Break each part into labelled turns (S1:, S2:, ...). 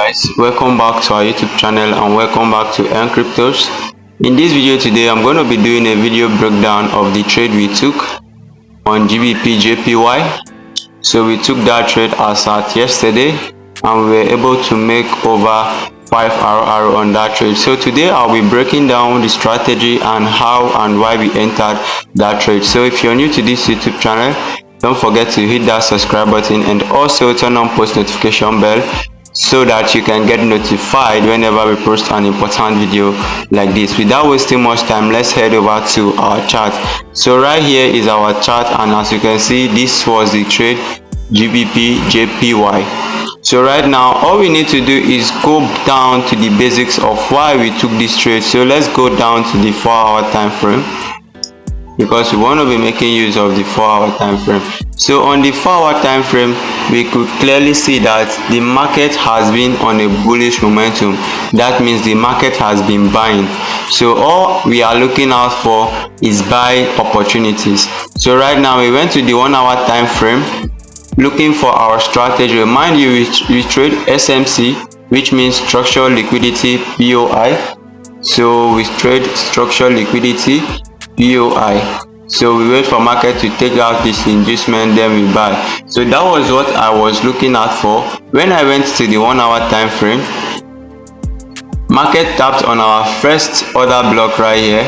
S1: Guys, welcome back to our YouTube channel and welcome back to Earn Cryptos. In this video today, I'm going to be doing a video breakdown of the trade we took on GBPJPY. So we took that trade as at yesterday and we were able to make over 5 RR on that trade. So today I'll be breaking down the strategy and how and why we entered that trade. So if you're new to this YouTube channel, don't forget to hit that subscribe button and also turn on post notification bell so that you can get notified whenever we post an important video like this. Without wasting much time, let's head over to our chart. So right here is our chart, and as you can see, this was the trade GBPJPY. So right now all we need to do is go down to the basics of why we took this trade. So let's go down to the 4-hour time frame, because we want to be making use of the 4-hour time frame. So on the 4-hour time frame, we could clearly see that the market has been on a bullish momentum. That means the market has been buying. So all we are looking out for is buy opportunities. So right now we went to the 1-hour time frame looking for our strategy. Mind you, we trade SMC, which means structural liquidity POI. So we trade structural liquidity POI. So we wait for market to take out this inducement, then we buy. So that was what I was looking out for. When I went to the 1-hour time frame, market tapped on our first order block right here,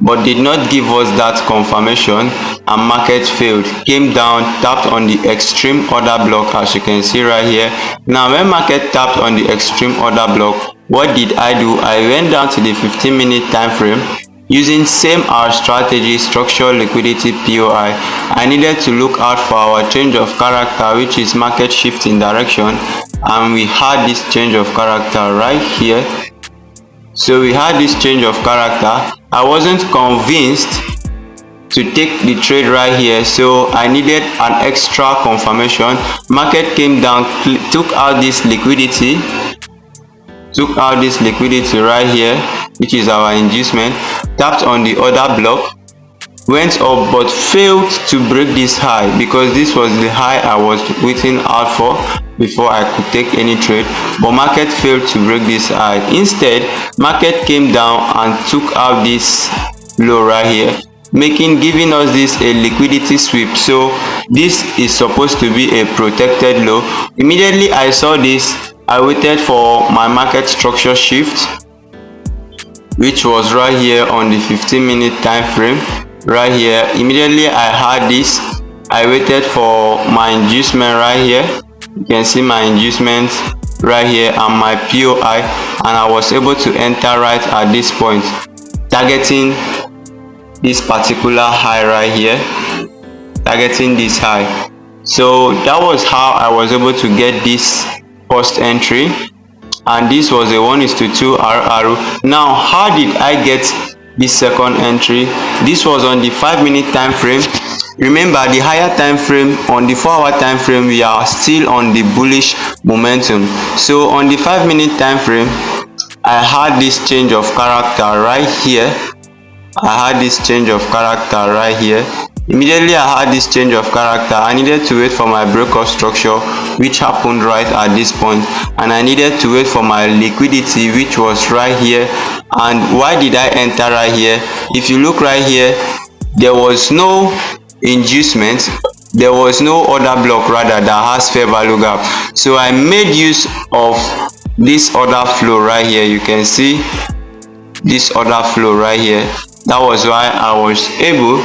S1: but did not give us that confirmation, and market failed, came down, tapped on the extreme order block, as you can see right here. Now when market tapped on the extreme order block, what did I do? I went down to the 15-minute time frame using same our strategy, structural liquidity POI. I needed to look out for our change of character, which is market shift in direction, and we had this change of character right here. So we had this change of character. I wasn't convinced to take the trade right here, so I needed an extra confirmation. Market came down, took out this liquidity right here, which is our inducement, tapped on the order block, went up but failed to break this high, because this was the high I was waiting out for before I could take any trade. But market failed to break this high. Instead, market came down and took out this low right here, giving us this a liquidity sweep. So this is supposed to be a protected low. Immediately I saw this, I waited for my market structure shift, which was right here on the 15-minute time frame right here. Immediately I had this, I waited for my inducement right here. You can see my inducement right here and my POI, and I was able to enter right at this point, targeting this particular high right here, targeting this high. So that was how I was able to get this first entry, and this was a 1:2 RR. Now how did I get this second entry? This was on the 5-minute time frame. Remember, the higher time frame, on the 4-hour time frame, we are still on the bullish momentum. So on the 5-minute time frame, I had this change of character right here. Immediately I had this change of character. I needed to wait for my breakout structure, which happened right at this point, and I needed to wait for my liquidity, which was right here. And why did I enter right here? If you look right here, there was no inducement, there was no order block rather that has fair value gap. So I made use of this order flow right here. You can see this order flow right here. That was why I was able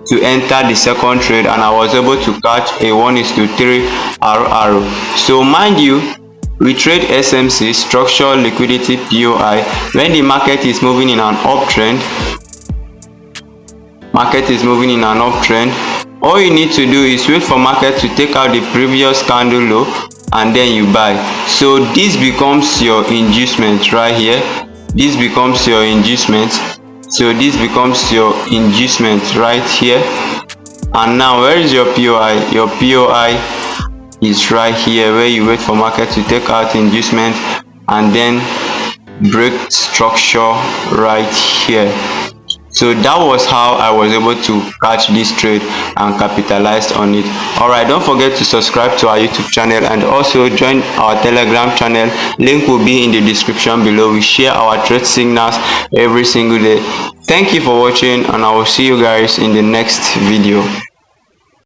S1: to enter the second trade, and I was able to catch a 1:3 RR. So mind you, we trade SMC, structural liquidity POI, when the market is moving in an uptrend. All you need to do is wait for market to take out the previous candle low, and then you buy. So this becomes your inducement right here. This becomes your inducement. So this becomes your inducement right here. And now where is your POI? Your POI is right here, where you wait for market to take out inducement and then break structure right here. So that was how I was able to catch this trade and capitalize on it. Alright, don't forget to subscribe to our YouTube channel and also join our Telegram channel. Link will be in the description below. We share our trade signals every single day. Thank you for watching, and I will see you guys in the next video.